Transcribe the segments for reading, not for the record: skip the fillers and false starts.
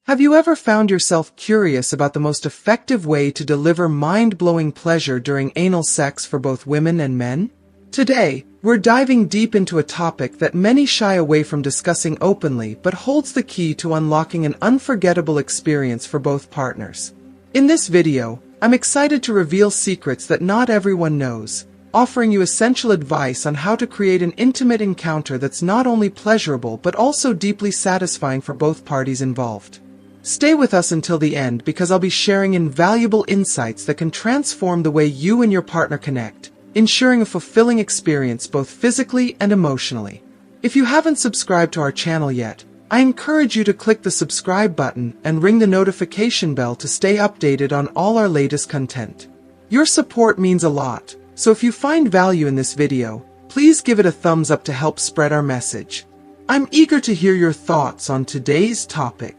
Have you ever found yourself curious about the most effective way to deliver mind-blowing pleasure during anal sex for both women and men? Today, we're diving deep into a topic that many shy away from discussing openly but holds the key to unlocking an unforgettable experience for both partners. In this video, I'm excited to reveal secrets that not everyone knows, offering you essential advice on how to create an intimate encounter that's not only pleasurable but also deeply satisfying for both parties involved. Stay with us until the end because I'll be sharing invaluable insights that can transform the way you and your partner connect, ensuring a fulfilling experience both physically and emotionally. If you haven't subscribed to our channel yet, I encourage you to click the subscribe button and ring the notification bell to stay updated on all our latest content. Your support means a lot, so if you find value in this video, please give it a thumbs up to help spread our message. I'm eager to hear your thoughts on today's topic.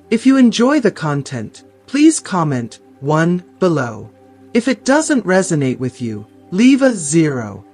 If you enjoy the content, please comment 1 below. If it doesn't resonate with you, leave a 0.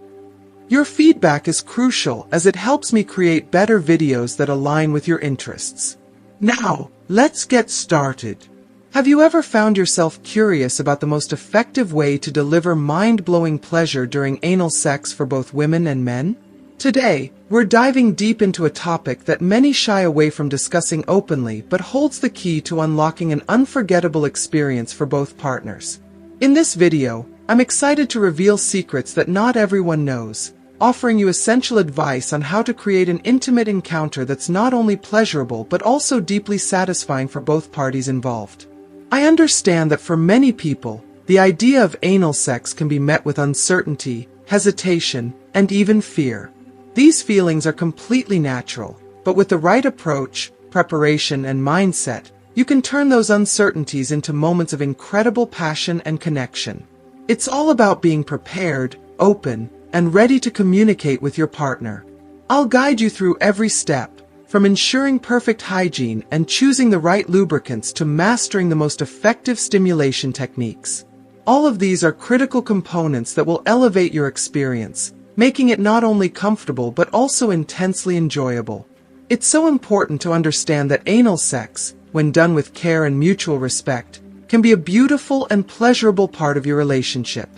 Your feedback is crucial as it helps me create better videos that align with your interests. Now, let's get started. Have you ever found yourself curious about the most effective way to deliver mind-blowing pleasure during anal sex for both women and men? Today, we're diving deep into a topic that many shy away from discussing openly but holds the key to unlocking an unforgettable experience for both partners. In this video, I'm excited to reveal secrets that not everyone knows, offering you essential advice on how to create an intimate encounter that's not only pleasurable but also deeply satisfying for both parties involved. I understand that for many people, the idea of anal sex can be met with uncertainty, hesitation, and even fear. These feelings are completely natural, but with the right approach, preparation, and mindset, you can turn those uncertainties into moments of incredible passion and connection. It's all about being prepared, open, and ready to communicate with your partner. I'll guide you through every step, from ensuring perfect hygiene and choosing the right lubricants to mastering the most effective stimulation techniques. All of these are critical components that will elevate your experience, making it not only comfortable but also intensely enjoyable. It's so important to understand that anal sex, when done with care and mutual respect, can be a beautiful and pleasurable part of your relationship.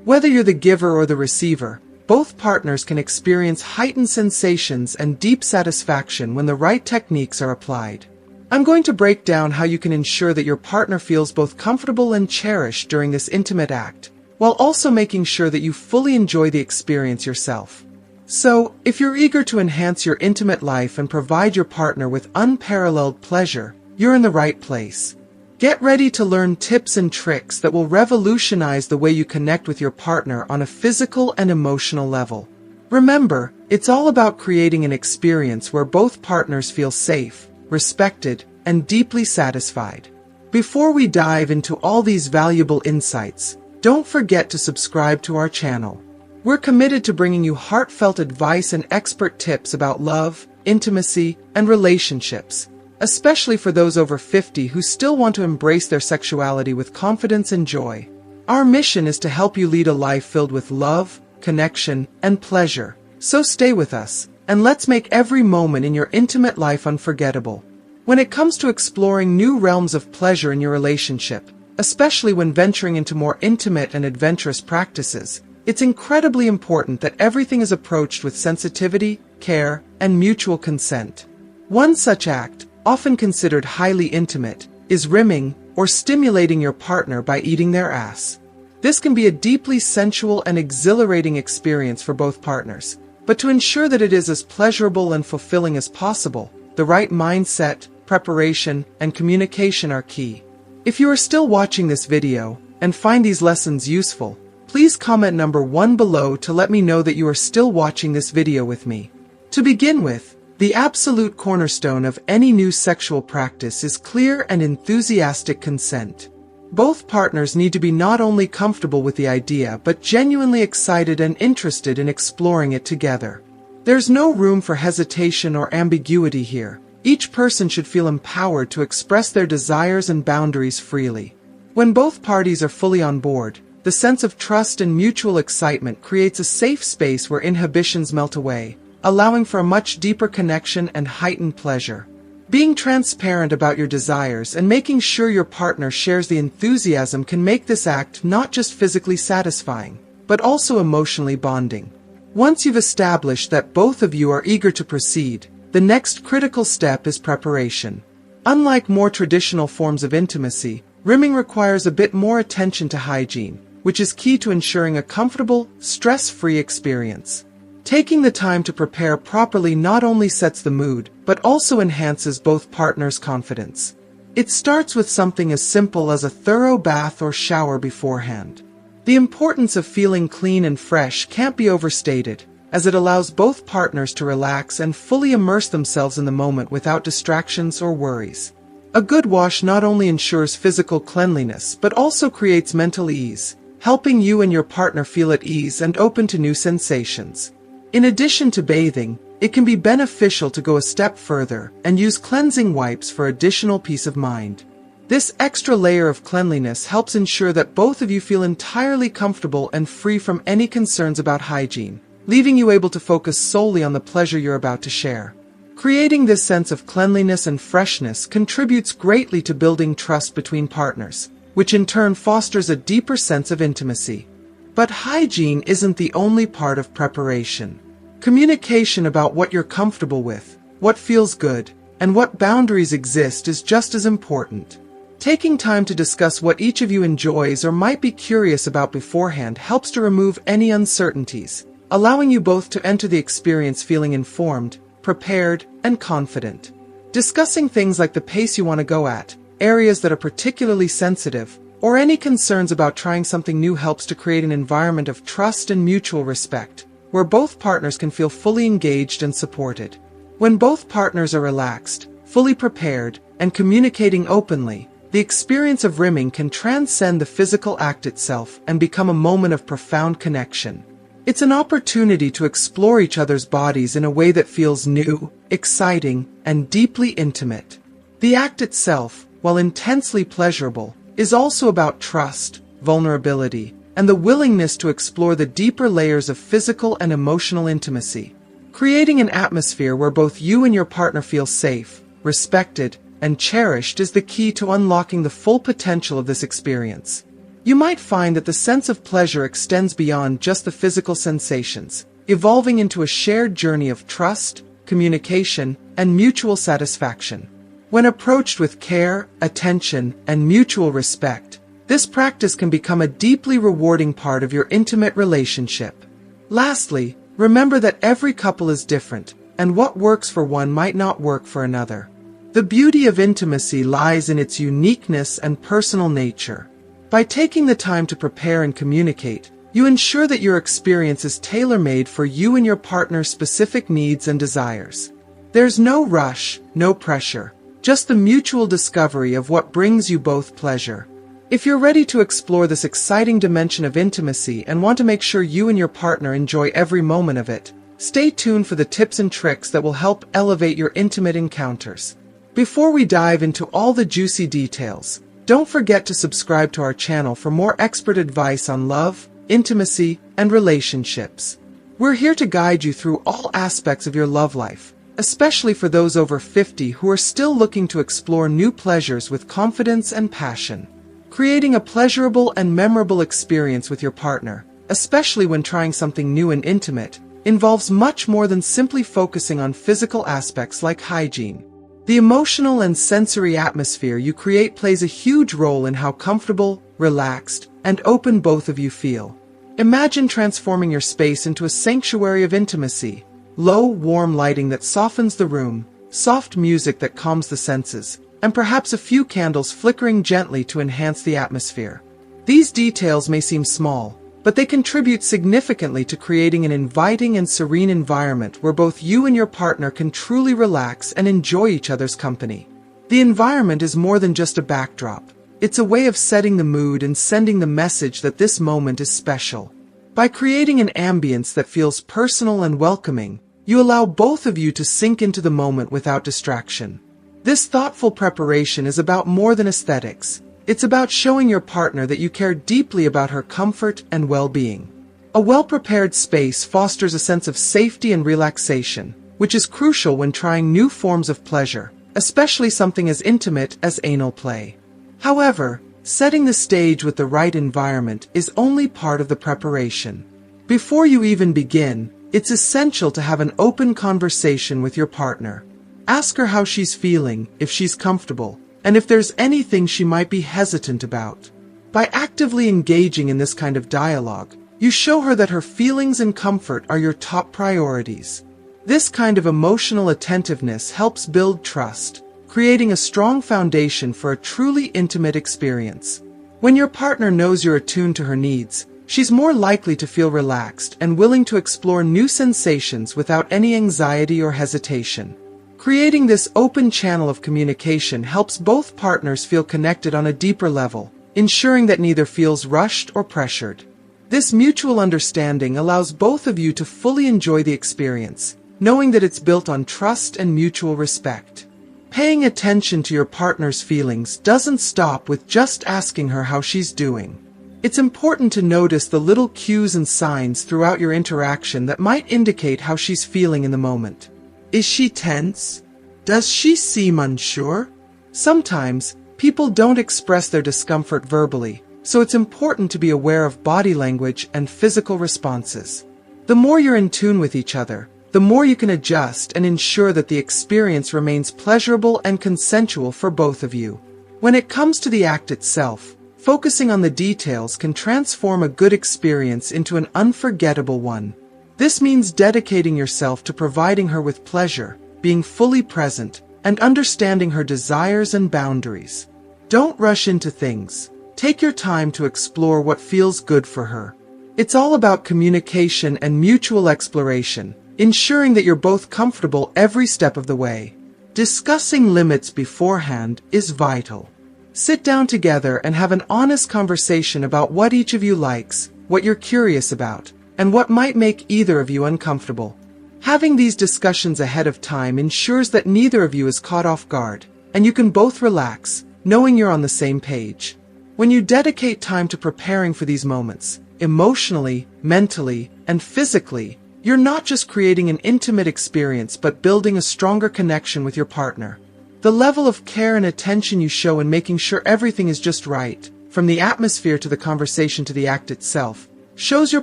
Whether you're the giver or the receiver, both partners can experience heightened sensations and deep satisfaction when the right techniques are applied. I'm going to break down how you can ensure that your partner feels both comfortable and cherished during this intimate act, while also making sure that you fully enjoy the experience yourself. So, if you're eager to enhance your intimate life and provide your partner with unparalleled pleasure, you're in the right place. Get ready to learn tips and tricks that will revolutionize the way you connect with your partner on a physical and emotional level. Remember, it's all about creating an experience where both partners feel safe, respected, and deeply satisfied. Before we dive into all these valuable insights, don't forget to subscribe to our channel. We're committed to bringing you heartfelt advice and expert tips about love, intimacy, and relationships, especially for those over 50 who still want to embrace their sexuality with confidence and joy. Our mission is to help you lead a life filled with love, connection, and pleasure. So stay with us, and let's make every moment in your intimate life unforgettable. When it comes to exploring new realms of pleasure in your relationship, especially when venturing into more intimate and adventurous practices, it's incredibly important that everything is approached with sensitivity, care, and mutual consent. One such act, often considered highly intimate, is rimming, or stimulating your partner by eating their ass. This can be a deeply sensual and exhilarating experience for both partners, but to ensure that it is as pleasurable and fulfilling as possible, the right mindset, preparation, and communication are key. If you are still watching this video and find these lessons useful, please comment number 1 below to let me know that you are still watching this video with me. To begin with, the absolute cornerstone of any new sexual practice is clear and enthusiastic consent. Both partners need to be not only comfortable with the idea but genuinely excited and interested in exploring it together. There's no room for hesitation or ambiguity here. Each person should feel empowered to express their desires and boundaries freely. When both parties are fully on board, the sense of trust and mutual excitement creates a safe space where inhibitions melt away, allowing for a much deeper connection and heightened pleasure. Being transparent about your desires and making sure your partner shares the enthusiasm can make this act not just physically satisfying, but also emotionally bonding. Once you've established that both of you are eager to proceed, the next critical step is preparation. Unlike more traditional forms of intimacy, rimming requires a bit more attention to hygiene, which is key to ensuring a comfortable, stress-free experience. Taking the time to prepare properly not only sets the mood, but also enhances both partners' confidence. It starts with something as simple as a thorough bath or shower beforehand. The importance of feeling clean and fresh can't be overstated, as it allows both partners to relax and fully immerse themselves in the moment without distractions or worries. A good wash not only ensures physical cleanliness but also creates mental ease, helping you and your partner feel at ease and open to new sensations. In addition to bathing, it can be beneficial to go a step further and use cleansing wipes for additional peace of mind. This extra layer of cleanliness helps ensure that both of you feel entirely comfortable and free from any concerns about hygiene, leaving you able to focus solely on the pleasure you're about to share. Creating this sense of cleanliness and freshness contributes greatly to building trust between partners, which in turn fosters a deeper sense of intimacy. But hygiene isn't the only part of preparation. Communication about what you're comfortable with, what feels good, and what boundaries exist is just as important. Taking time to discuss what each of you enjoys or might be curious about beforehand helps to remove any uncertainties, allowing you both to enter the experience feeling informed, prepared, and confident. Discussing things like the pace you want to go at, areas that are particularly sensitive, or any concerns about trying something new helps to create an environment of trust and mutual respect, where both partners can feel fully engaged and supported. When both partners are relaxed, fully prepared, and communicating openly, the experience of rimming can transcend the physical act itself and become a moment of profound connection. It's an opportunity to explore each other's bodies in a way that feels new, exciting, and deeply intimate. The act itself, while intensely pleasurable, is also about trust, vulnerability, and the willingness to explore the deeper layers of physical and emotional intimacy. Creating an atmosphere where both you and your partner feel safe, respected, and cherished is the key to unlocking the full potential of this experience. You might find that the sense of pleasure extends beyond just the physical sensations, evolving into a shared journey of trust, communication, and mutual satisfaction. When approached with care, attention, and mutual respect, this practice can become a deeply rewarding part of your intimate relationship. Lastly, remember that every couple is different, and what works for one might not work for another. The beauty of intimacy lies in its uniqueness and personal nature. By taking the time to prepare and communicate, you ensure that your experience is tailor-made for you and your partner's specific needs and desires. There's no rush, no pressure, just the mutual discovery of what brings you both pleasure. If you're ready to explore this exciting dimension of intimacy and want to make sure you and your partner enjoy every moment of it, stay tuned for the tips and tricks that will help elevate your intimate encounters. Before we dive into all the juicy details, don't forget to subscribe to our channel for more expert advice on love, intimacy, and relationships. We're here to guide you through all aspects of your love life, especially for those over 50 who are still looking to explore new pleasures with confidence and passion. Creating a pleasurable and memorable experience with your partner, especially when trying something new and intimate, involves much more than simply focusing on physical aspects like hygiene. The emotional and sensory atmosphere you create plays a huge role in how comfortable, relaxed, and open both of you feel. Imagine transforming your space into a sanctuary of intimacy. Low, warm lighting that softens the room, soft music that calms the senses, and perhaps a few candles flickering gently to enhance the atmosphere. These details may seem small, but they contribute significantly to creating an inviting and serene environment where both you and your partner can truly relax and enjoy each other's company. The environment is more than just a backdrop. It's a way of setting the mood and sending the message that this moment is special. By creating an ambience that feels personal and welcoming, you allow both of you to sink into the moment without distraction. This thoughtful preparation is about more than aesthetics. It's about showing your partner that you care deeply about her comfort and well-being. A well-prepared space fosters a sense of safety and relaxation, which is crucial when trying new forms of pleasure. especially something as intimate as anal play. However, setting the stage with the right environment is only part of the preparation. Before you even begin, it's essential to have an open conversation with your partner. Ask her how she's feeling, if she's comfortable, and if there's anything she might be hesitant about. By actively engaging in this kind of dialogue, you show her that her feelings and comfort are your top priorities. This kind of emotional attentiveness helps build trust, creating a strong foundation for a truly intimate experience. When your partner knows you're attuned to her needs, she's more likely to feel relaxed and willing to explore new sensations without any anxiety or hesitation. Creating this open channel of communication helps both partners feel connected on a deeper level, ensuring that neither feels rushed or pressured. This mutual understanding allows both of you to fully enjoy the experience, knowing that it's built on trust and mutual respect. Paying attention to your partner's feelings doesn't stop with just asking her how she's doing. It's important to notice the little cues and signs throughout your interaction that might indicate how she's feeling in the moment. Is she tense? Does she seem unsure? Sometimes, people don't express their discomfort verbally, so it's important to be aware of body language and physical responses. The more you're in tune with each other, the more you can adjust and ensure that the experience remains pleasurable and consensual for both of you. When it comes to the act itself, focusing on the details can transform a good experience into an unforgettable one. This means dedicating yourself to providing her with pleasure, being fully present, and understanding her desires and boundaries. Don't rush into things. Take your time to explore what feels good for her. It's all about communication and mutual exploration, ensuring that you're both comfortable every step of the way. Discussing limits beforehand is vital. Sit down together and have an honest conversation about what each of you likes, what you're curious about, and what might make either of you uncomfortable. Having these discussions ahead of time ensures that neither of you is caught off guard, and you can both relax, knowing you're on the same page. When you dedicate time to preparing for these moments, emotionally, mentally, and physically, you're not just creating an intimate experience but building a stronger connection with your partner. The level of care and attention you show in making sure everything is just right, from the atmosphere to the conversation to the act itself, shows your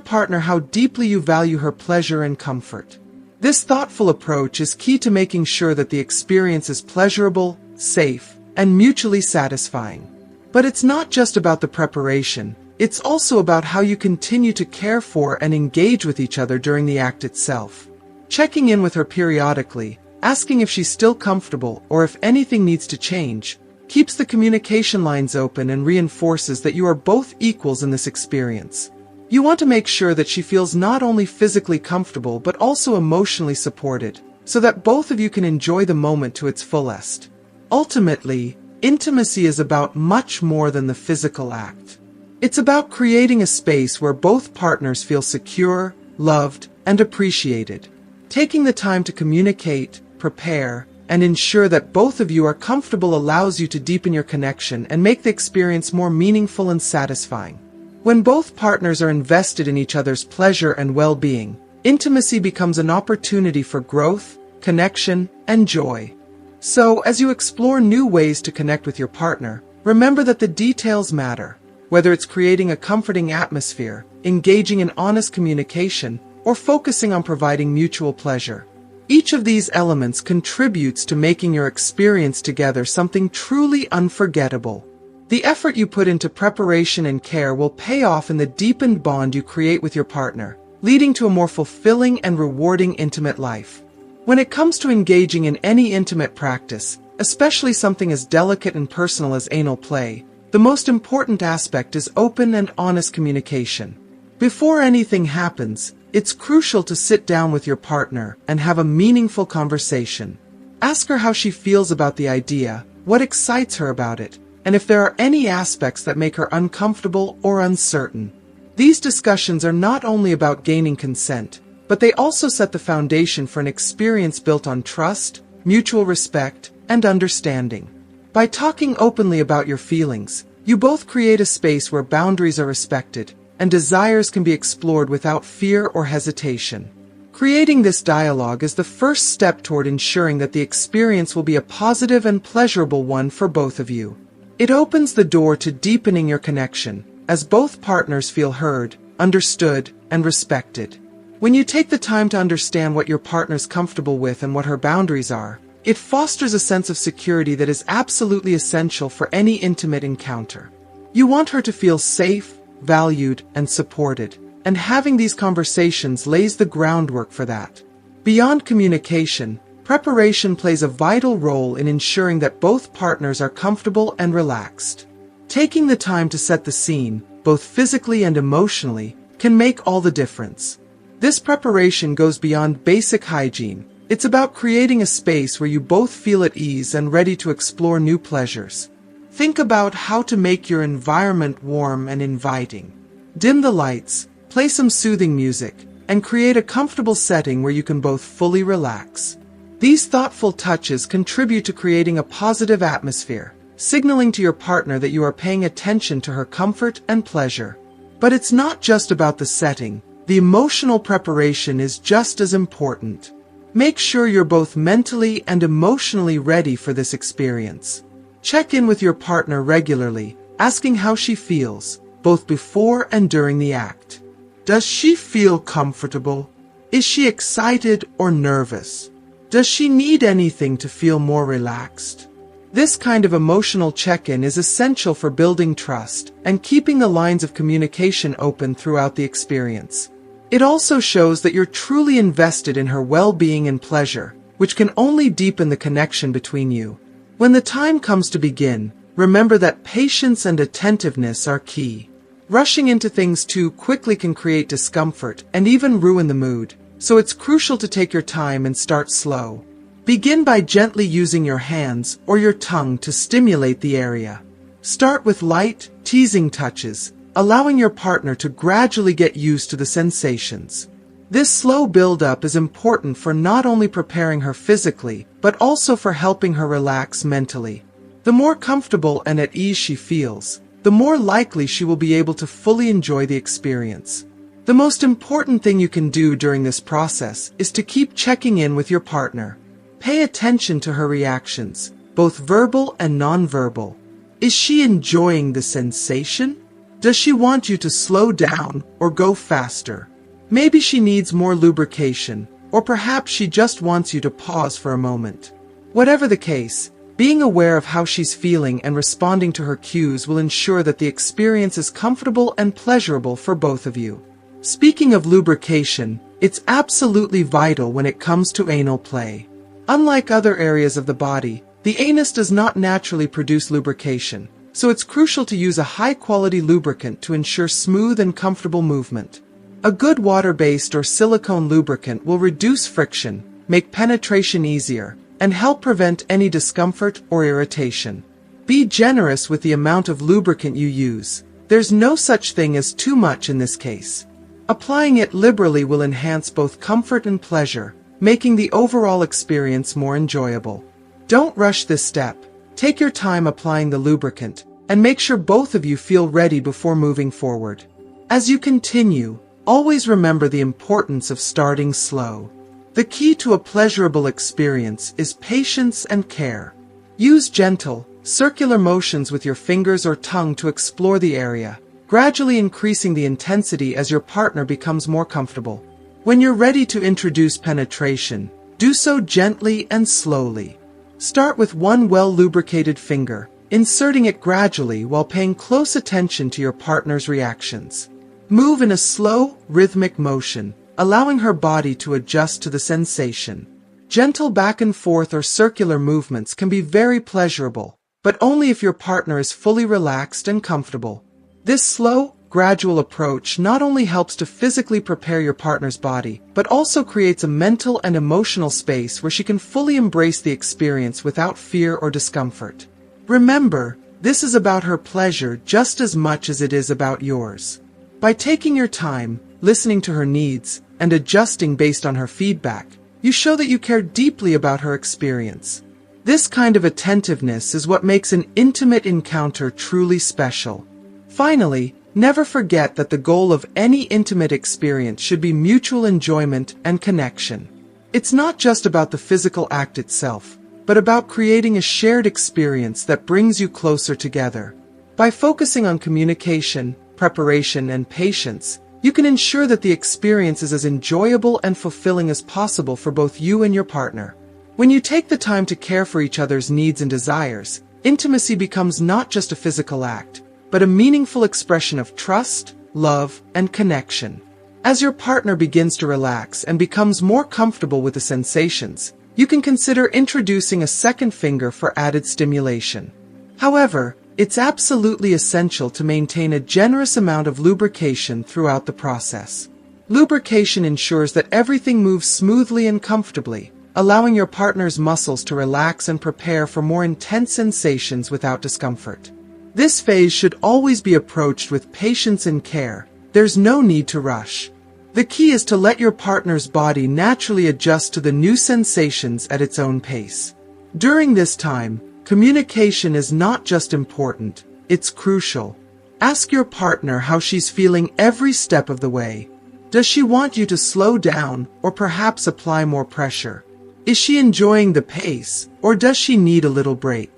partner how deeply you value her pleasure and comfort. This thoughtful approach is key to making sure that the experience is pleasurable, safe, and mutually satisfying. But it's not just about the preparation, it's also about how you continue to care for and engage with each other during the act itself. Checking in with her periodically, asking if she's still comfortable or if anything needs to change, keeps the communication lines open and reinforces that you are both equals in this experience. You want to make sure that she feels not only physically comfortable but also emotionally supported, so that both of you can enjoy the moment to its fullest. Ultimately, intimacy is about much more than the physical act. It's about creating a space where both partners feel secure, loved, and appreciated. Taking the time to communicate, prepare, and ensure that both of you are comfortable allows you to deepen your connection and make the experience more meaningful and satisfying. When both partners are invested in each other's pleasure and well-being, intimacy becomes an opportunity for growth, connection, and joy. So, as you explore new ways to connect with your partner, remember that the details matter. Whether it's creating a comforting atmosphere, engaging in honest communication, or focusing on providing mutual pleasure. Each of these elements contributes to making your experience together something truly unforgettable. The effort you put into preparation and care will pay off in the deepened bond you create with your partner, leading to a more fulfilling and rewarding intimate life. When it comes to engaging in any intimate practice, especially something as delicate and personal as anal play, the most important aspect is open and honest communication. Before anything happens, it's crucial to sit down with your partner and have a meaningful conversation. Ask her how she feels about the idea, what excites her about it, and if there are any aspects that make her uncomfortable or uncertain. These discussions are not only about gaining consent, but they also set the foundation for an experience built on trust, mutual respect, and understanding. By talking openly about your feelings, you both create a space where boundaries are respected, and desires can be explored without fear or hesitation. Creating this dialogue is the first step toward ensuring that the experience will be a positive and pleasurable one for both of you. It opens the door to deepening your connection, as both partners feel heard, understood, and respected. When you take the time to understand what your partner's comfortable with and what her boundaries are, it fosters a sense of security that is absolutely essential for any intimate encounter. You want her to feel safe, valued, and supported, and having these conversations lays the groundwork for that. Beyond communication, preparation plays a vital role in ensuring that both partners are comfortable and relaxed. Taking the time to set the scene, both physically and emotionally, can make all the difference. This preparation goes beyond basic hygiene. It's about creating a space where you both feel at ease and ready to explore new pleasures. Think about how to make your environment warm and inviting. Dim the lights, play some soothing music, and create a comfortable setting where you can both fully relax. These thoughtful touches contribute to creating a positive atmosphere, signaling to your partner that you are paying attention to her comfort and pleasure. But it's not just about the setting. The emotional preparation is just as important. Make sure you're both mentally and emotionally ready for this experience. Check in with your partner regularly, asking how she feels, both before and during the act. Does she feel comfortable? Is she excited or nervous? Does she need anything to feel more relaxed? This kind of emotional check-in is essential for building trust and keeping the lines of communication open throughout the experience. It also shows that you're truly invested in her well-being and pleasure, which can only deepen the connection between you. When the time comes to begin, remember that patience and attentiveness are key. Rushing into things too quickly can create discomfort and even ruin the mood, so it's crucial to take your time and start slow. Begin by gently using your hands or your tongue to stimulate the area. Start with light, teasing touches, allowing your partner to gradually get used to the sensations. This slow build-up is important for not only preparing her physically, but also for helping her relax mentally. The more comfortable and at ease she feels, the more likely she will be able to fully enjoy the experience. The most important thing you can do during this process is to keep checking in with your partner. Pay attention to her reactions, both verbal and nonverbal. Is she enjoying the sensation? Does she want you to slow down or go faster? Maybe she needs more lubrication, or perhaps she just wants you to pause for a moment. Whatever the case, being aware of how she's feeling and responding to her cues will ensure that the experience is comfortable and pleasurable for both of you. Speaking of lubrication, it's absolutely vital when it comes to anal play. Unlike other areas of the body, the anus does not naturally produce lubrication, so it's crucial to use a high-quality lubricant to ensure smooth and comfortable movement. A good water-based or silicone lubricant will reduce friction, make penetration easier, and help prevent any discomfort or irritation. Be generous with the amount of lubricant you use. There's no such thing as too much in this case. Applying it liberally will enhance both comfort and pleasure, making the overall experience more enjoyable. Don't rush this step. Take your time applying the lubricant, and make sure both of you feel ready before moving forward. As you continue, always remember the importance of starting slow. The key to a pleasurable experience is patience and care. Use gentle, circular motions with your fingers or tongue to explore the area, gradually increasing the intensity as your partner becomes more comfortable. When you're ready to introduce penetration, do so gently and slowly. Start with one well-lubricated finger, inserting it gradually while paying close attention to your partner's reactions. Move in a slow, rhythmic motion, allowing her body to adjust to the sensation. Gentle back and forth or circular movements can be very pleasurable, but only if your partner is fully relaxed and comfortable. This slow, gradual approach not only helps to physically prepare your partner's body, but also creates a mental and emotional space where she can fully embrace the experience without fear or discomfort. Remember, this is about her pleasure just as much as it is about yours. By taking your time, listening to her needs, and adjusting based on her feedback, you show that you care deeply about her experience. This kind of attentiveness is what makes an intimate encounter truly special. Finally, Never forget that the goal of any intimate experience should be mutual enjoyment and connection. It's not just about the physical act itself, but about creating a shared experience that brings you closer together. By focusing on communication, preparation, and patience, you can ensure that the experience is as enjoyable and fulfilling as possible for both you and your partner. When you take the time to care for each other's needs and desires, intimacy becomes not just a physical act, but a meaningful expression of trust, love, and connection. As your partner begins to relax and becomes more comfortable with the sensations, you can consider introducing a second finger for added stimulation. However, it's absolutely essential to maintain a generous amount of lubrication throughout the process. Lubrication ensures that everything moves smoothly and comfortably, allowing your partner's muscles to relax and prepare for more intense sensations without discomfort. This phase should always be approached with patience and care. There's no need to rush. The key is to let your partner's body naturally adjust to the new sensations at its own pace. During this time, communication is not just important, it's crucial. Ask your partner how she's feeling every step of the way. Does she want you to slow down or perhaps apply more pressure? Is she enjoying the pace, or does she need a little break?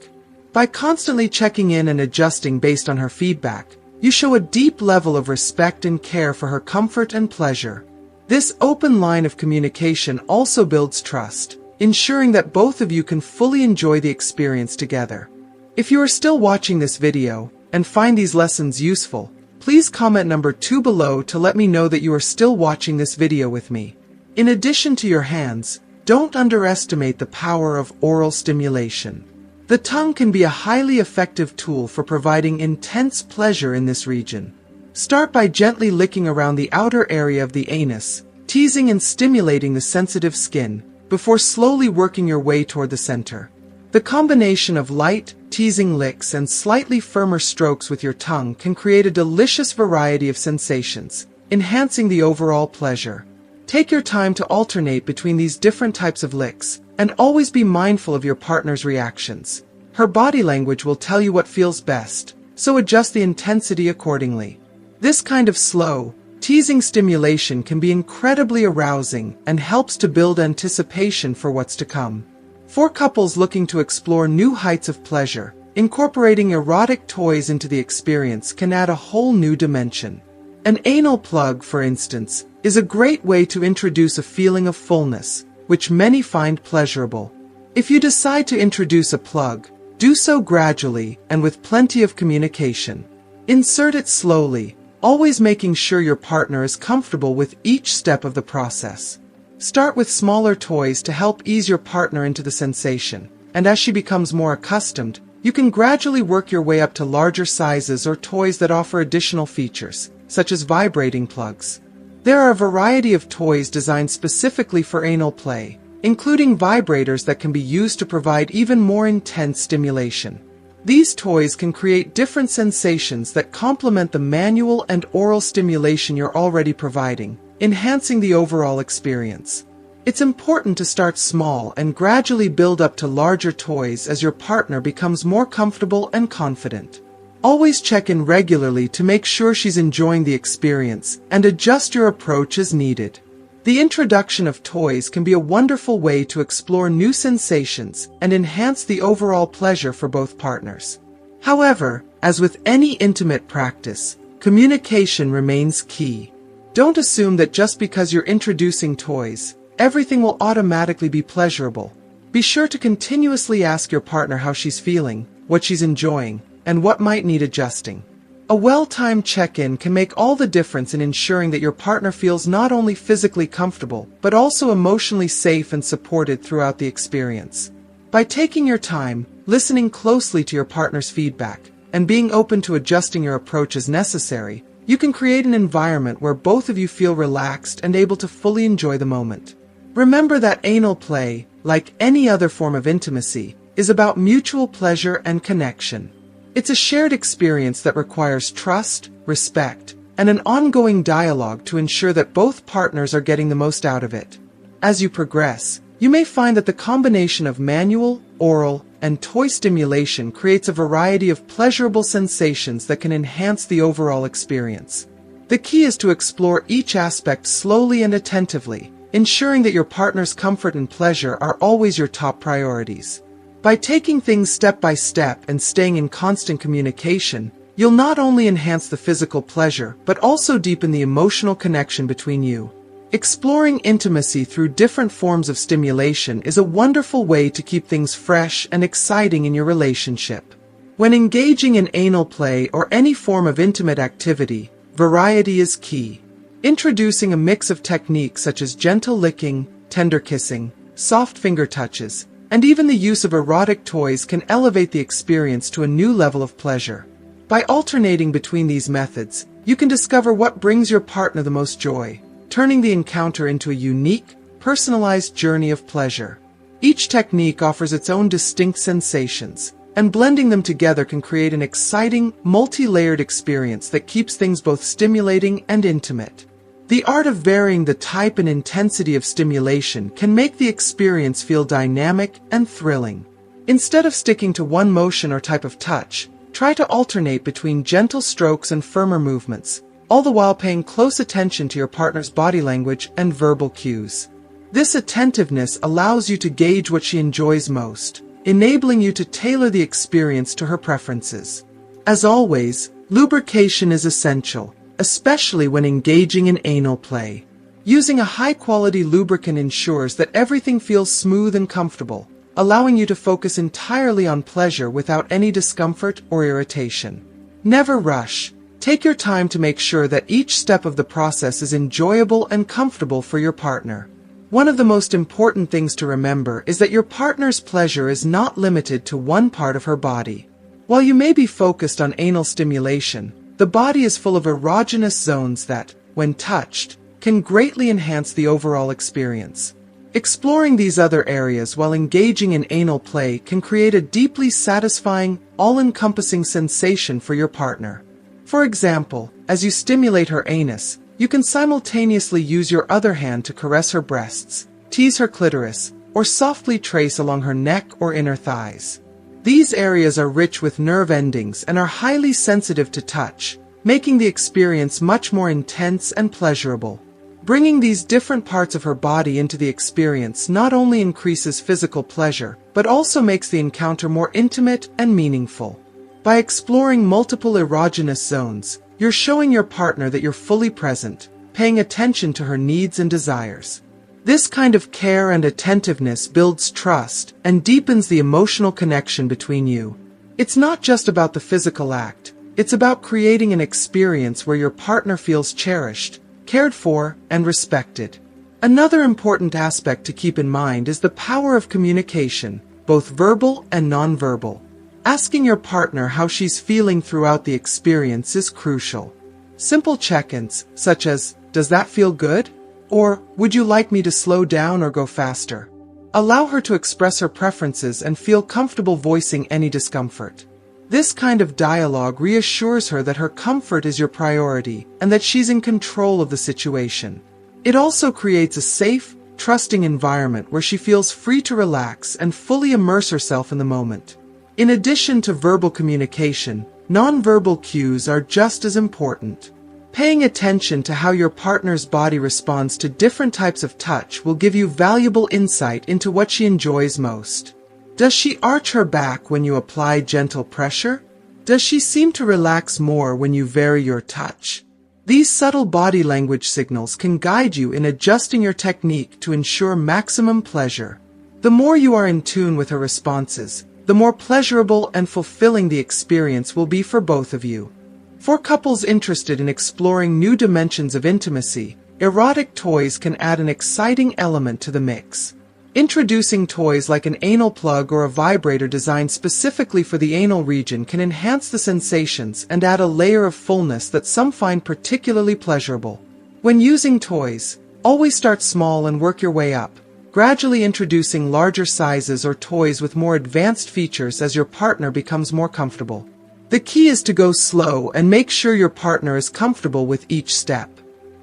By constantly checking in and adjusting based on her feedback, you show a deep level of respect and care for her comfort and pleasure. This open line of communication also builds trust, ensuring that both of you can fully enjoy the experience together. If you are still watching this video and find these lessons useful, please comment number 2 below to let me know that you are still watching this video with me. In addition to your hands, don't underestimate the power of oral stimulation. The tongue can be a highly effective tool for providing intense pleasure in this region. Start by gently licking around the outer area of the anus, teasing and stimulating the sensitive skin, before slowly working your way toward the center. The combination of light, teasing licks and slightly firmer strokes with your tongue can create a delicious variety of sensations, enhancing the overall pleasure. Take your time to alternate between these different types of licks, and always be mindful of your partner's reactions. Her body language will tell you what feels best, so adjust the intensity accordingly. This kind of slow, teasing stimulation can be incredibly arousing and helps to build anticipation for what's to come. For couples looking to explore new heights of pleasure, incorporating erotic toys into the experience can add a whole new dimension. An anal plug, for instance, is a great way to introduce a feeling of fullness, which many find pleasurable. If you decide to introduce a plug, do so gradually and with plenty of communication. Insert it slowly, always making sure your partner is comfortable with each step of the process. Start with smaller toys to help ease your partner into the sensation, and as she becomes more accustomed, you can gradually work your way up to larger sizes or toys that offer additional features, such as vibrating plugs. There are a variety of toys designed specifically for anal play, including vibrators that can be used to provide even more intense stimulation. These toys can create different sensations that complement the manual and oral stimulation you're already providing, enhancing the overall experience. It's important to start small and gradually build up to larger toys as your partner becomes more comfortable and confident. Always check in regularly to make sure she's enjoying the experience and adjust your approach as needed. The introduction of toys can be a wonderful way to explore new sensations and enhance the overall pleasure for both partners. However, as with any intimate practice, communication remains key. Don't assume that just because you're introducing toys, everything will automatically be pleasurable. Be sure to continuously ask your partner how she's feeling, what she's enjoying, and what might need adjusting. A well-timed check-in can make all the difference in ensuring that your partner feels not only physically comfortable, but also emotionally safe and supported throughout the experience. By taking your time, listening closely to your partner's feedback, and being open to adjusting your approach as necessary, you can create an environment where both of you feel relaxed and able to fully enjoy the moment. Remember that anal play, like any other form of intimacy, is about mutual pleasure and connection. It's a shared experience that requires trust, respect, and an ongoing dialogue to ensure that both partners are getting the most out of it. As you progress, you may find that the combination of manual, oral, and toy stimulation creates a variety of pleasurable sensations that can enhance the overall experience. The key is to explore each aspect slowly and attentively, ensuring that your partner's comfort and pleasure are always your top priorities. By taking things step by step and staying in constant communication, you'll not only enhance the physical pleasure but also deepen the emotional connection between you. Exploring intimacy through different forms of stimulation is a wonderful way to keep things fresh and exciting in your relationship. When engaging in anal play or any form of intimate activity, variety is key. Introducing a mix of techniques such as gentle licking, tender kissing, soft finger touches, and even the use of erotic toys can elevate the experience to a new level of pleasure. By alternating between these methods, you can discover what brings your partner the most joy, turning the encounter into a unique, personalized journey of pleasure. Each technique offers its own distinct sensations, and blending them together can create an exciting, multi-layered experience that keeps things both stimulating and intimate. The art of varying the type and intensity of stimulation can make the experience feel dynamic and thrilling. Instead of sticking to one motion or type of touch, try to alternate between gentle strokes and firmer movements, all the while paying close attention to your partner's body language and verbal cues. This attentiveness allows you to gauge what she enjoys most, enabling you to tailor the experience to her preferences. As always, lubrication is essential, especially when engaging in anal play. Using a high-quality lubricant ensures that everything feels smooth and comfortable, allowing you to focus entirely on pleasure without any discomfort or irritation. Never rush. Take your time to make sure that each step of the process is enjoyable and comfortable for your partner. One of the most important things to remember is that your partner's pleasure is not limited to one part of her body. While you may be focused on anal stimulation, the body is full of erogenous zones that, when touched, can greatly enhance the overall experience. Exploring these other areas while engaging in anal play can create a deeply satisfying, all-encompassing sensation for your partner. For example, as you stimulate her anus, you can simultaneously use your other hand to caress her breasts, tease her clitoris, or softly trace along her neck or inner thighs. These areas are rich with nerve endings and are highly sensitive to touch, making the experience much more intense and pleasurable. Bringing these different parts of her body into the experience not only increases physical pleasure, but also makes the encounter more intimate and meaningful. By exploring multiple erogenous zones, you're showing your partner that you're fully present, paying attention to her needs and desires. This kind of care and attentiveness builds trust and deepens the emotional connection between you. It's not just about the physical act, it's about creating an experience where your partner feels cherished, cared for, and respected. Another important aspect to keep in mind is the power of communication, both verbal and nonverbal. Asking your partner how she's feeling throughout the experience is crucial. Simple check-ins, such as, "Does that feel good?" or "Would you like me to slow down or go faster?" allow her to express her preferences and feel comfortable voicing any discomfort. This kind of dialogue reassures her that her comfort is your priority and that she's in control of the situation. It also creates a safe, trusting environment where she feels free to relax and fully immerse herself in the moment. In addition to verbal communication, nonverbal cues are just as important. Paying attention to how your partner's body responds to different types of touch will give you valuable insight into what she enjoys most. Does she arch her back when you apply gentle pressure? Does she seem to relax more when you vary your touch? These subtle body language signals can guide you in adjusting your technique to ensure maximum pleasure. The more you are in tune with her responses, the more pleasurable and fulfilling the experience will be for both of you. For couples interested in exploring new dimensions of intimacy, erotic toys can add an exciting element to the mix. Introducing toys like an anal plug or a vibrator designed specifically for the anal region can enhance the sensations and add a layer of fullness that some find particularly pleasurable. When using toys, always start small and work your way up, gradually introducing larger sizes or toys with more advanced features as your partner becomes more comfortable. The key is to go slow and make sure your partner is comfortable with each step.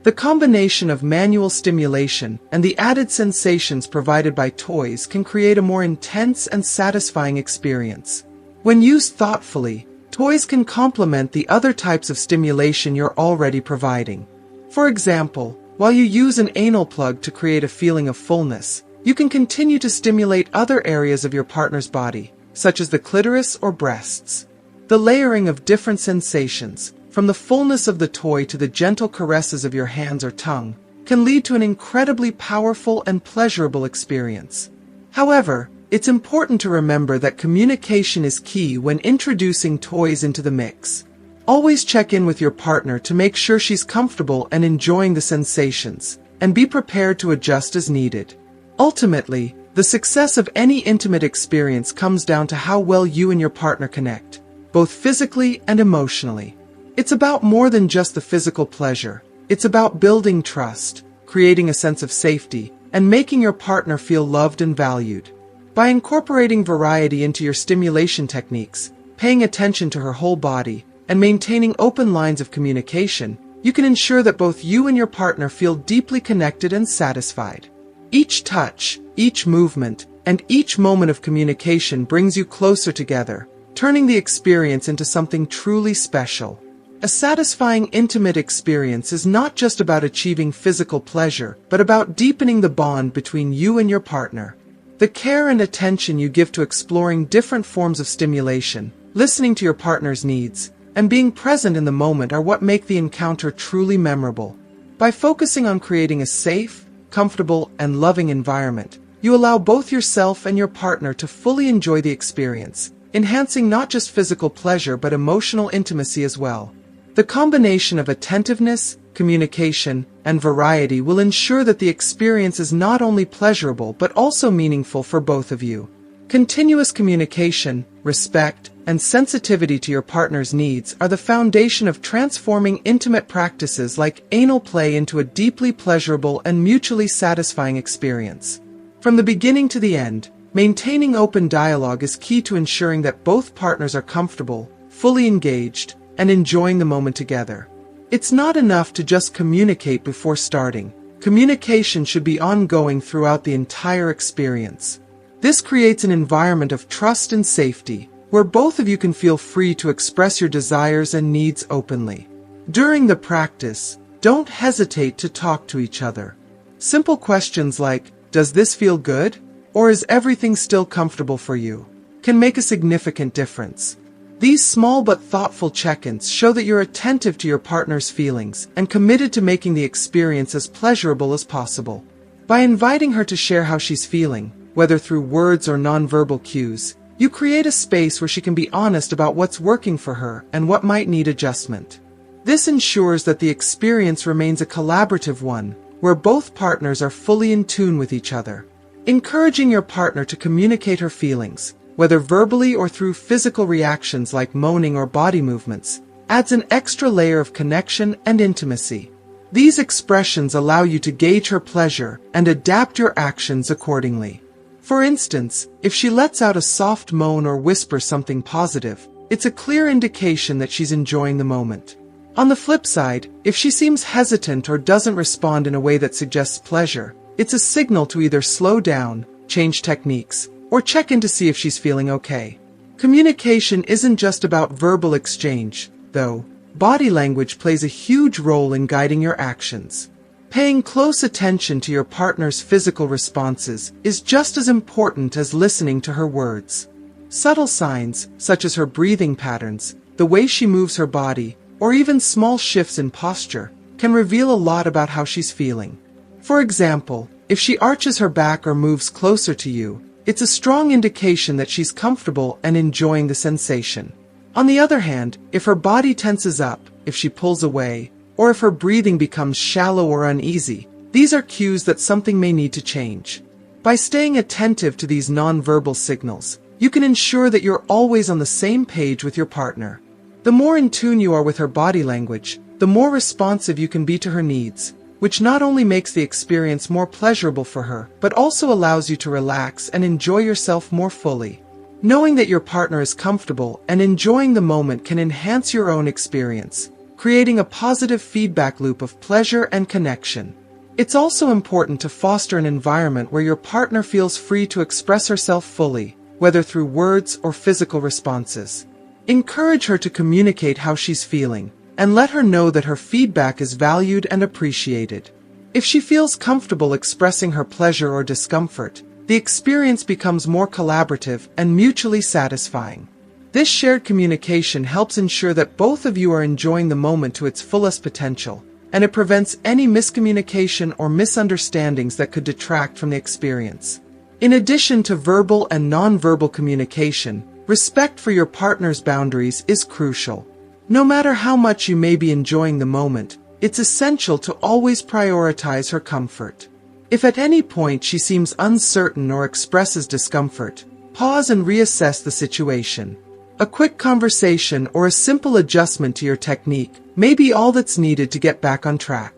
The combination of manual stimulation and the added sensations provided by toys can create a more intense and satisfying experience. When used thoughtfully, toys can complement the other types of stimulation you're already providing. For example, while you use an anal plug to create a feeling of fullness, you can continue to stimulate other areas of your partner's body, such as the clitoris or breasts. The layering of different sensations, from the fullness of the toy to the gentle caresses of your hands or tongue, can lead to an incredibly powerful and pleasurable experience. However, it's important to remember that communication is key when introducing toys into the mix. Always check in with your partner to make sure she's comfortable and enjoying the sensations, and be prepared to adjust as needed. Ultimately, the success of any intimate experience comes down to how well you and your partner connect, both physically and emotionally. It's about more than just the physical pleasure. It's about building trust, creating a sense of safety, and making your partner feel loved and valued. By incorporating variety into your stimulation techniques, paying attention to her whole body, and maintaining open lines of communication, you can ensure that both you and your partner feel deeply connected and satisfied. Each touch, each movement, and each moment of communication brings you closer together, turning the experience into something truly special. A satisfying intimate experience is not just about achieving physical pleasure, but about deepening the bond between you and your partner. The care and attention you give to exploring different forms of stimulation, listening to your partner's needs, and being present in the moment are what make the encounter truly memorable. By focusing on creating a safe, comfortable, and loving environment, you allow both yourself and your partner to fully enjoy the experience, enhancing not just physical pleasure but emotional intimacy as well. The combination of attentiveness, communication, and variety will ensure that the experience is not only pleasurable but also meaningful for both of you. Continuous communication, respect, and sensitivity to your partner's needs are the foundation of transforming intimate practices like anal play into a deeply pleasurable and mutually satisfying experience. From the beginning to the end, maintaining open dialogue is key to ensuring that both partners are comfortable, fully engaged, and enjoying the moment together. It's not enough to just communicate before starting. Communication should be ongoing throughout the entire experience. This creates an environment of trust and safety, where both of you can feel free to express your desires and needs openly. During the practice, don't hesitate to talk to each other. Simple questions like, "Does this feel good?" or "Is everything still comfortable for you?" can make a significant difference. These small but thoughtful check-ins show that you're attentive to your partner's feelings and committed to making the experience as pleasurable as possible. By inviting her to share how she's feeling, whether through words or nonverbal cues, you create a space where she can be honest about what's working for her and what might need adjustment. This ensures that the experience remains a collaborative one, where both partners are fully in tune with each other. Encouraging your partner to communicate her feelings, whether verbally or through physical reactions like moaning or body movements, adds an extra layer of connection and intimacy. These expressions allow you to gauge her pleasure and adapt your actions accordingly. For instance, if she lets out a soft moan or whispers something positive, it's a clear indication that she's enjoying the moment. On the flip side, if she seems hesitant or doesn't respond in a way that suggests pleasure, it's a signal to either slow down, change techniques, or check in to see if she's feeling okay. Communication isn't just about verbal exchange, though. Body language plays a huge role in guiding your actions. Paying close attention to your partner's physical responses is just as important as listening to her words. Subtle signs, such as her breathing patterns, the way she moves her body, or even small shifts in posture, can reveal a lot about how she's feeling. For example, if she arches her back or moves closer to you, it's a strong indication that she's comfortable and enjoying the sensation. On the other hand, if her body tenses up, if she pulls away, or if her breathing becomes shallow or uneasy, these are cues that something may need to change. By staying attentive to these nonverbal signals, you can ensure that you're always on the same page with your partner. The more in tune you are with her body language, the more responsive you can be to her needs, which not only makes the experience more pleasurable for her, but also allows you to relax and enjoy yourself more fully. Knowing that your partner is comfortable and enjoying the moment can enhance your own experience, creating a positive feedback loop of pleasure and connection. It's also important to foster an environment where your partner feels free to express herself fully, whether through words or physical responses. Encourage her to communicate how she's feeling, and let her know that her feedback is valued and appreciated. If she feels comfortable expressing her pleasure or discomfort, the experience becomes more collaborative and mutually satisfying. This shared communication helps ensure that both of you are enjoying the moment to its fullest potential, and it prevents any miscommunication or misunderstandings that could detract from the experience. In addition to verbal and nonverbal communication, respect for your partner's boundaries is crucial. No matter how much you may be enjoying the moment, it's essential to always prioritize her comfort. If at any point she seems uncertain or expresses discomfort, pause and reassess the situation. A quick conversation or a simple adjustment to your technique may be all that's needed to get back on track.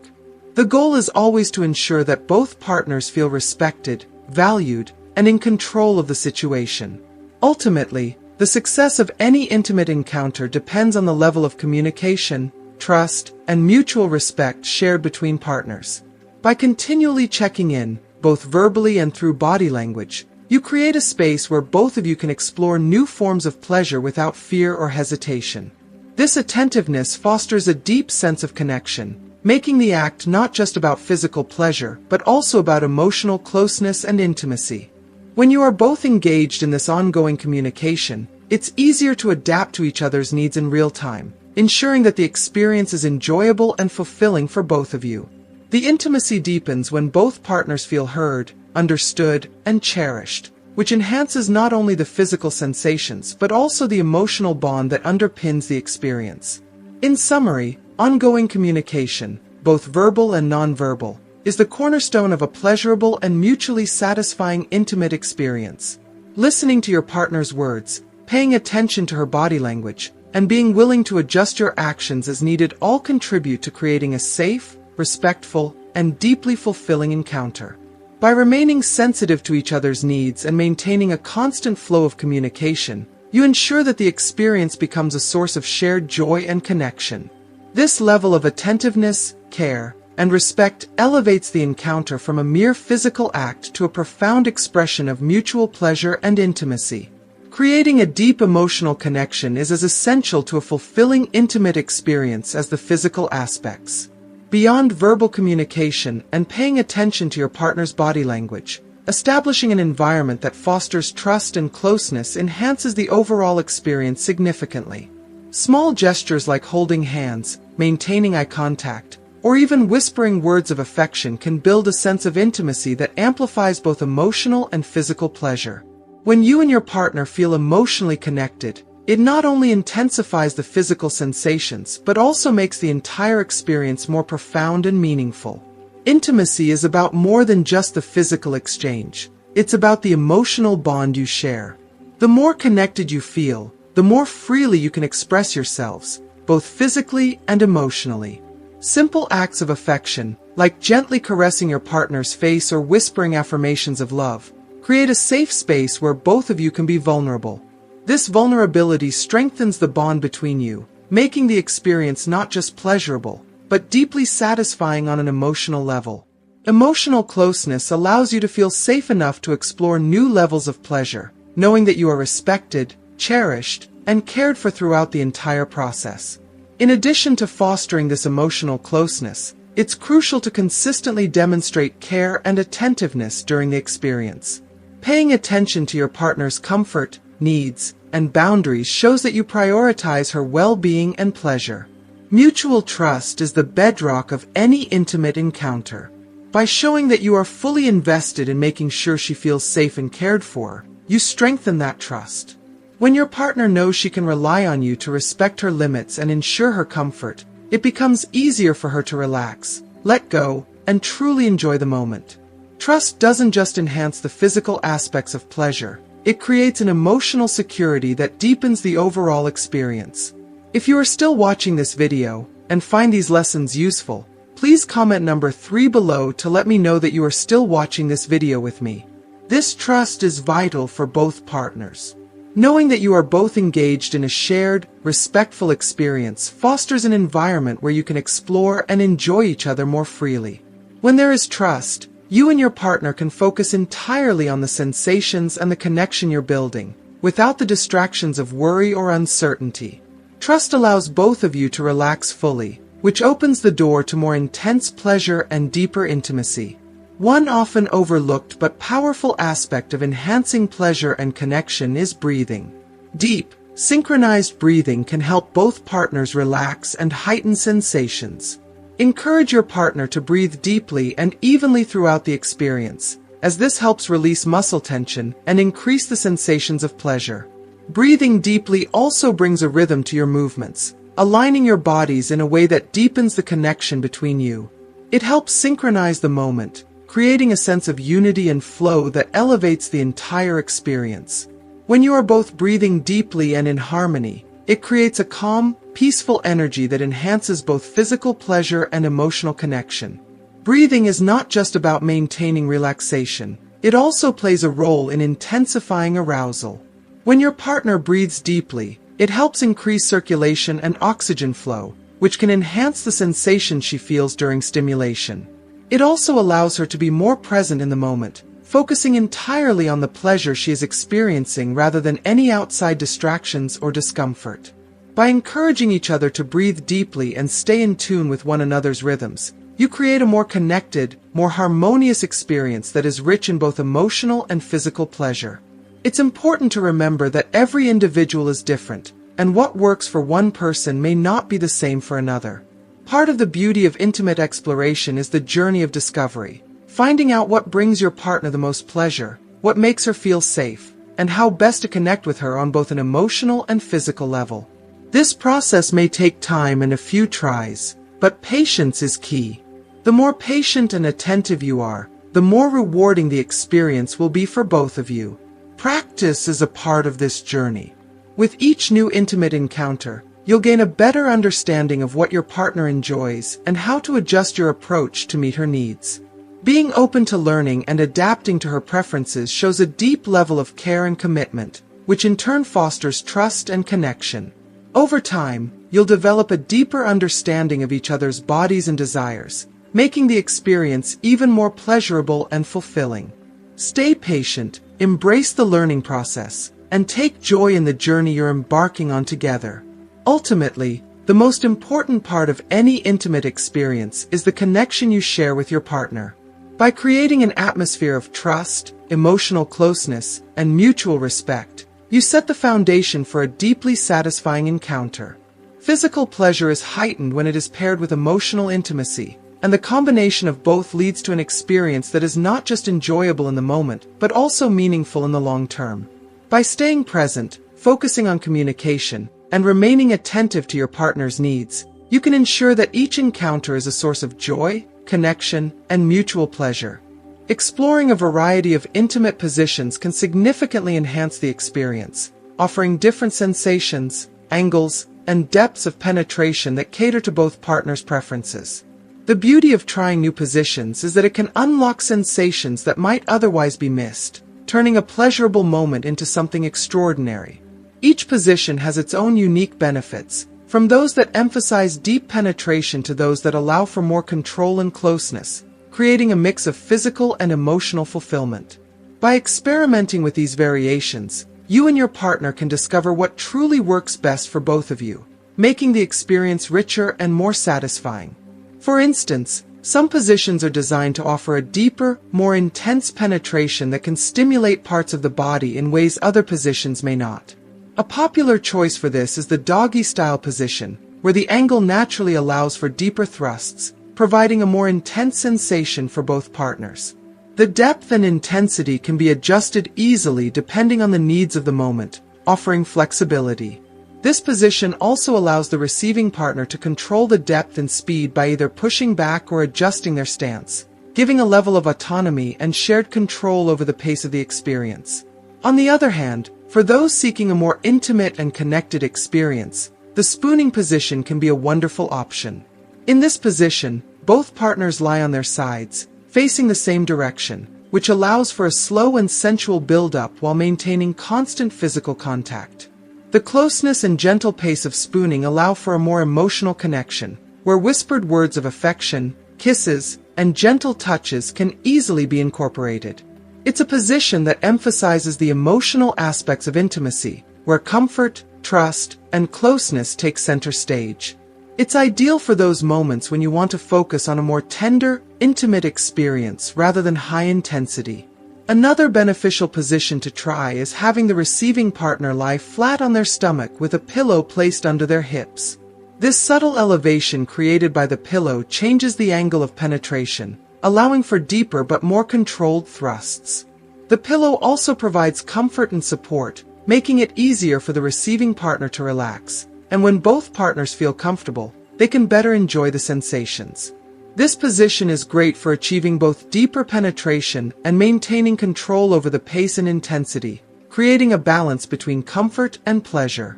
The goal is always to ensure that both partners feel respected, valued, and in control of the situation. Ultimately, the success of any intimate encounter depends on the level of communication, trust, and mutual respect shared between partners. By continually checking in, both verbally and through body language, you create a space where both of you can explore new forms of pleasure without fear or hesitation. This attentiveness fosters a deep sense of connection, making the act not just about physical pleasure, but also about emotional closeness and intimacy. When you are both engaged in this ongoing communication, it's easier to adapt to each other's needs in real time, ensuring that the experience is enjoyable and fulfilling for both of you. The intimacy deepens when both partners feel heard, understood, and cherished, which enhances not only the physical sensations but also the emotional bond that underpins the experience. In summary, ongoing communication, both verbal and nonverbal, is the cornerstone of a pleasurable and mutually satisfying intimate experience. Listening to your partner's words, paying attention to her body language, and being willing to adjust your actions as needed all contribute to creating a safe, respectful, and deeply fulfilling encounter. By remaining sensitive to each other's needs and maintaining a constant flow of communication, you ensure that the experience becomes a source of shared joy and connection. This level of attentiveness, care, and respect elevates the encounter from a mere physical act to a profound expression of mutual pleasure and intimacy. Creating a deep emotional connection is as essential to a fulfilling intimate experience as the physical aspects. Beyond verbal communication and paying attention to your partner's body language, establishing an environment that fosters trust and closeness enhances the overall experience significantly. Small gestures like holding hands, maintaining eye contact, or even whispering words of affection can build a sense of intimacy that amplifies both emotional and physical pleasure. When you and your partner feel emotionally connected, it not only intensifies the physical sensations but also makes the entire experience more profound and meaningful. Intimacy is about more than just the physical exchange. It's about the emotional bond you share. The more connected you feel, the more freely you can express yourselves, both physically and emotionally. Simple acts of affection, like gently caressing your partner's face or whispering affirmations of love, create a safe space where both of you can be vulnerable. This vulnerability strengthens the bond between you, making the experience not just pleasurable, but deeply satisfying on an emotional level. Emotional closeness allows you to feel safe enough to explore new levels of pleasure, knowing that you are respected, cherished, and cared for throughout the entire process. In addition to fostering this emotional closeness, it's crucial to consistently demonstrate care and attentiveness during the experience. Paying attention to your partner's comfort, needs, and boundaries shows that you prioritize her well-being and pleasure. Mutual trust is the bedrock of any intimate encounter. By showing that you are fully invested in making sure she feels safe and cared for, you strengthen that trust. When your partner knows she can rely on you to respect her limits and ensure her comfort, it becomes easier for her to relax, let go, and truly enjoy the moment. Trust doesn't just enhance the physical aspects of pleasure, it creates an emotional security that deepens the overall experience. If you are still watching this video and find these lessons useful, please comment number 3 below to let me know that you are still watching this video with me. This trust is vital for both partners. Knowing that you are both engaged in a shared, respectful experience fosters an environment where you can explore and enjoy each other more freely. When there is trust, you and your partner can focus entirely on the sensations and the connection you're building, without the distractions of worry or uncertainty. Trust allows both of you to relax fully, which opens the door to more intense pleasure and deeper intimacy. One often overlooked but powerful aspect of enhancing pleasure and connection is breathing. Deep, synchronized breathing can help both partners relax and heighten sensations. Encourage your partner to breathe deeply and evenly throughout the experience, as this helps release muscle tension and increase the sensations of pleasure. Breathing deeply also brings a rhythm to your movements, aligning your bodies in a way that deepens the connection between you. It helps synchronize the moment, creating a sense of unity and flow that elevates the entire experience. When you are both breathing deeply and in harmony, it creates a calm, peaceful energy that enhances both physical pleasure and emotional connection. Breathing is not just about maintaining relaxation, it also plays a role in intensifying arousal. When your partner breathes deeply, it helps increase circulation and oxygen flow, which can enhance the sensation she feels during stimulation. It also allows her to be more present in the moment, focusing entirely on the pleasure she is experiencing rather than any outside distractions or discomfort. By encouraging each other to breathe deeply and stay in tune with one another's rhythms, you create a more connected, more harmonious experience that is rich in both emotional and physical pleasure. It's important to remember that every individual is different, and what works for one person may not be the same for another. Part of the beauty of intimate exploration is the journey of discovery, finding out what brings your partner the most pleasure, what makes her feel safe, and how best to connect with her on both an emotional and physical level. This process may take time and a few tries, but patience is key. The more patient and attentive you are, the more rewarding the experience will be for both of you. Practice is a part of this journey. With each new intimate encounter, you'll gain a better understanding of what your partner enjoys and how to adjust your approach to meet her needs. Being open to learning and adapting to her preferences shows a deep level of care and commitment, which in turn fosters trust and connection. Over time, you'll develop a deeper understanding of each other's bodies and desires, making the experience even more pleasurable and fulfilling. Stay patient, embrace the learning process, and take joy in the journey you're embarking on together. Ultimately, the most important part of any intimate experience is the connection you share with your partner. By creating an atmosphere of trust, emotional closeness, and mutual respect, you set the foundation for a deeply satisfying encounter. Physical pleasure is heightened when it is paired with emotional intimacy, and the combination of both leads to an experience that is not just enjoyable in the moment, but also meaningful in the long term. By staying present, focusing on communication, and remaining attentive to your partner's needs, you can ensure that each encounter is a source of joy, connection, and mutual pleasure. Exploring a variety of intimate positions can significantly enhance the experience, offering different sensations, angles, and depths of penetration that cater to both partners' preferences. The beauty of trying new positions is that it can unlock sensations that might otherwise be missed, turning a pleasurable moment into something extraordinary. Each position has its own unique benefits, from those that emphasize deep penetration to those that allow for more control and closeness, creating a mix of physical and emotional fulfillment. By experimenting with these variations, you and your partner can discover what truly works best for both of you, making the experience richer and more satisfying. For instance, some positions are designed to offer a deeper, more intense penetration that can stimulate parts of the body in ways other positions may not. A popular choice for this is the doggy-style position, where the angle naturally allows for deeper thrusts, providing a more intense sensation for both partners. The depth and intensity can be adjusted easily depending on the needs of the moment, offering flexibility. This position also allows the receiving partner to control the depth and speed by either pushing back or adjusting their stance, giving a level of autonomy and shared control over the pace of the experience. On the other hand, for those seeking a more intimate and connected experience, the spooning position can be a wonderful option. In this position, both partners lie on their sides, facing the same direction, which allows for a slow and sensual build-up while maintaining constant physical contact. The closeness and gentle pace of spooning allow for a more emotional connection, where whispered words of affection, kisses, and gentle touches can easily be incorporated. It's a position that emphasizes the emotional aspects of intimacy, where comfort, trust, and closeness take center stage. It's ideal for those moments when you want to focus on a more tender, intimate experience rather than high intensity. Another beneficial position to try is having the receiving partner lie flat on their stomach with a pillow placed under their hips. This subtle elevation created by the pillow changes the angle of penetration, allowing for deeper but more controlled thrusts. The pillow also provides comfort and support, making it easier for the receiving partner to relax, and when both partners feel comfortable, they can better enjoy the sensations. This position is great for achieving both deeper penetration and maintaining control over the pace and intensity, creating a balance between comfort and pleasure.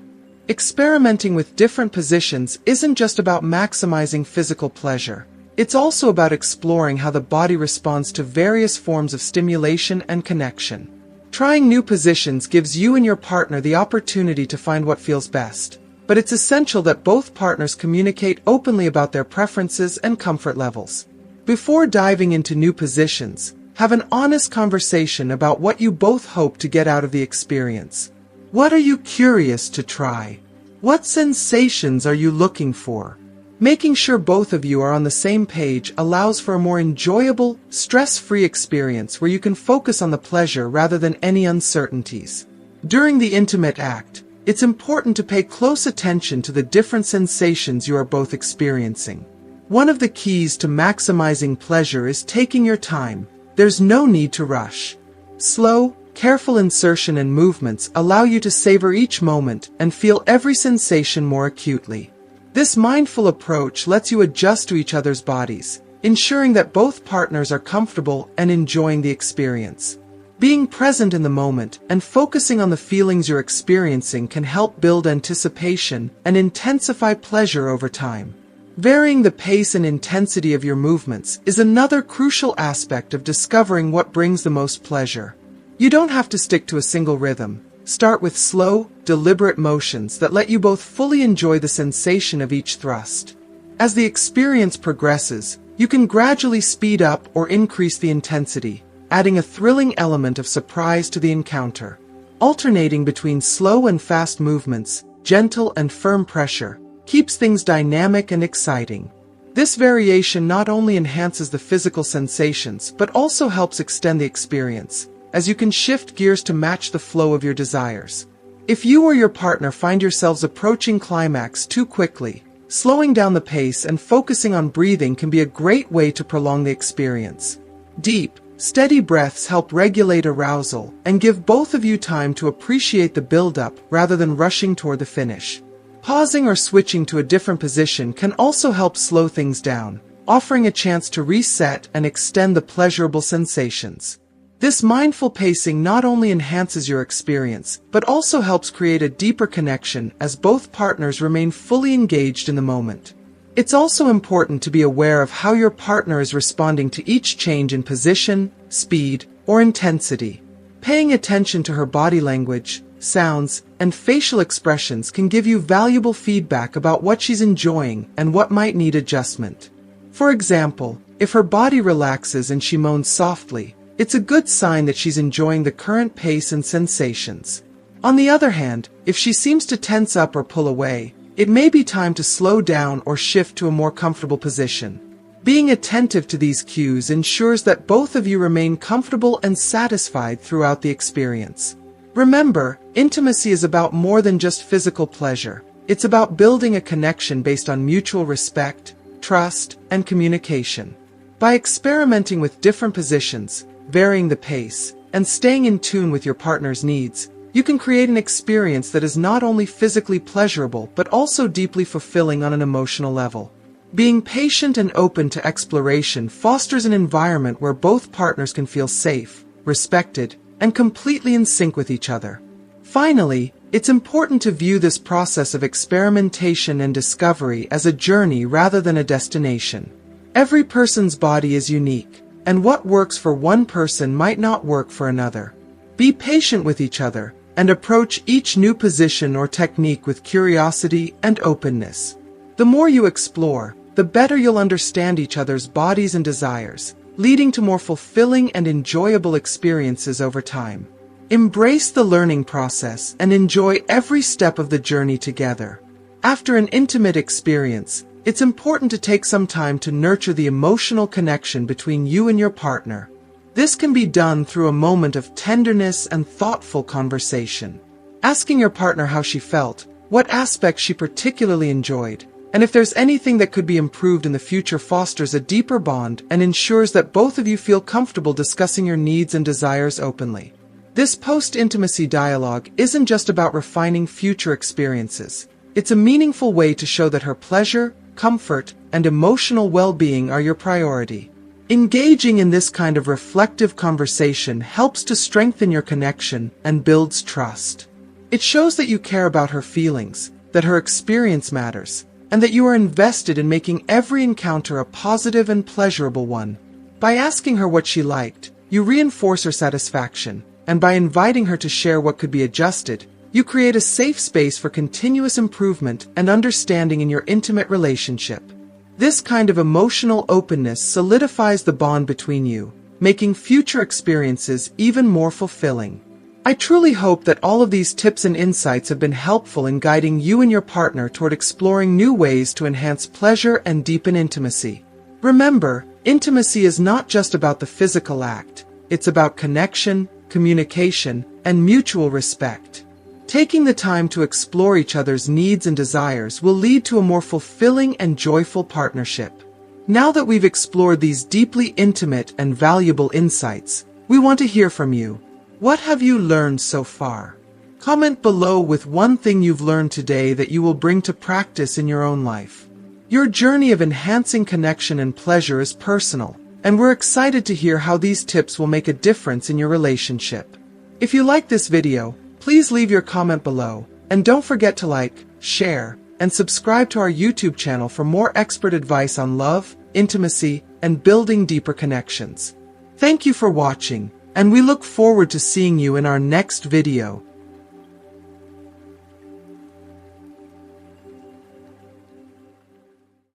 Experimenting with different positions isn't just about maximizing physical pleasure. It's also about exploring how the body responds to various forms of stimulation and connection. Trying new positions gives you and your partner the opportunity to find what feels best, but it's essential that both partners communicate openly about their preferences and comfort levels. Before diving into new positions, have an honest conversation about what you both hope to get out of the experience. What are you curious to try? What sensations are you looking for? Making sure both of you are on the same page allows for a more enjoyable, stress-free experience where you can focus on the pleasure rather than any uncertainties. During the intimate act, it's important to pay close attention to the different sensations you are both experiencing. One of the keys to maximizing pleasure is taking your time. There's no need to rush. Slow, careful insertion and movements allow you to savor each moment and feel every sensation more acutely. This mindful approach lets you adjust to each other's bodies, ensuring that both partners are comfortable and enjoying the experience. Being present in the moment and focusing on the feelings you're experiencing can help build anticipation and intensify pleasure over time. Varying the pace and intensity of your movements is another crucial aspect of discovering what brings the most pleasure. You don't have to stick to a single rhythm. Start with slow, deliberate motions that let you both fully enjoy the sensation of each thrust. As the experience progresses, you can gradually speed up or increase the intensity, adding a thrilling element of surprise to the encounter. Alternating between slow and fast movements, gentle and firm pressure, keeps things dynamic and exciting. This variation not only enhances the physical sensations but also helps extend the experience, as you can shift gears to match the flow of your desires. If you or your partner find yourselves approaching climax too quickly, slowing down the pace and focusing on breathing can be a great way to prolong the experience. Deep, steady breaths help regulate arousal and give both of you time to appreciate the build-up rather than rushing toward the finish. Pausing or switching to a different position can also help slow things down, offering a chance to reset and extend the pleasurable sensations. This mindful pacing not only enhances your experience, but also helps create a deeper connection as both partners remain fully engaged in the moment. It's also important to be aware of how your partner is responding to each change in position, speed, or intensity. Paying attention to her body language, sounds, and facial expressions can give you valuable feedback about what she's enjoying and what might need adjustment. For example, if her body relaxes and she moans softly, it's a good sign that she's enjoying the current pace and sensations. On the other hand, if she seems to tense up or pull away, it may be time to slow down or shift to a more comfortable position. Being attentive to these cues ensures that both of you remain comfortable and satisfied throughout the experience. Remember, intimacy is about more than just physical pleasure. It's about building a connection based on mutual respect, trust, and communication. By experimenting with different positions, varying the pace, and staying in tune with your partner's needs, you can create an experience that is not only physically pleasurable but also deeply fulfilling on an emotional level. Being patient and open to exploration fosters an environment where both partners can feel safe, respected, and completely in sync with each other. Finally, it's important to view this process of experimentation and discovery as a journey rather than a destination. Every person's body is unique, and what works for one person might not work for another. Be patient with each other, and approach each new position or technique with curiosity and openness. The more you explore, the better you'll understand each other's bodies and desires, leading to more fulfilling and enjoyable experiences over time. Embrace the learning process and enjoy every step of the journey together. After an intimate experience, it's important to take some time to nurture the emotional connection between you and your partner. This can be done through a moment of tenderness and thoughtful conversation. Asking your partner how she felt, what aspects she particularly enjoyed, and if there's anything that could be improved in the future fosters a deeper bond and ensures that both of you feel comfortable discussing your needs and desires openly. This post-intimacy dialogue isn't just about refining future experiences. It's a meaningful way to show that her pleasure, comfort, and emotional well-being are your priority. Engaging in this kind of reflective conversation helps to strengthen your connection and builds trust. It shows that you care about her feelings, that her experience matters, and that you are invested in making every encounter a positive and pleasurable one. By asking her what she liked, you reinforce her satisfaction, and by inviting her to share what could be adjusted, you create a safe space for continuous improvement and understanding in your intimate relationship. This kind of emotional openness solidifies the bond between you, making future experiences even more fulfilling. I truly hope that all of these tips and insights have been helpful in guiding you and your partner toward exploring new ways to enhance pleasure and deepen intimacy. Remember, intimacy is not just about the physical act. It's about connection, communication, and mutual respect. Taking the time to explore each other's needs and desires will lead to a more fulfilling and joyful partnership. Now that we've explored these deeply intimate and valuable insights, we want to hear from you. What have you learned so far? Comment below with one thing you've learned today that you will bring to practice in your own life. Your journey of enhancing connection and pleasure is personal, and we're excited to hear how these tips will make a difference in your relationship. If you like this video, please leave your comment below, and don't forget to like, share, and subscribe to our YouTube channel for more expert advice on love, intimacy, and building deeper connections. Thank you for watching, and we look forward to seeing you in our next video.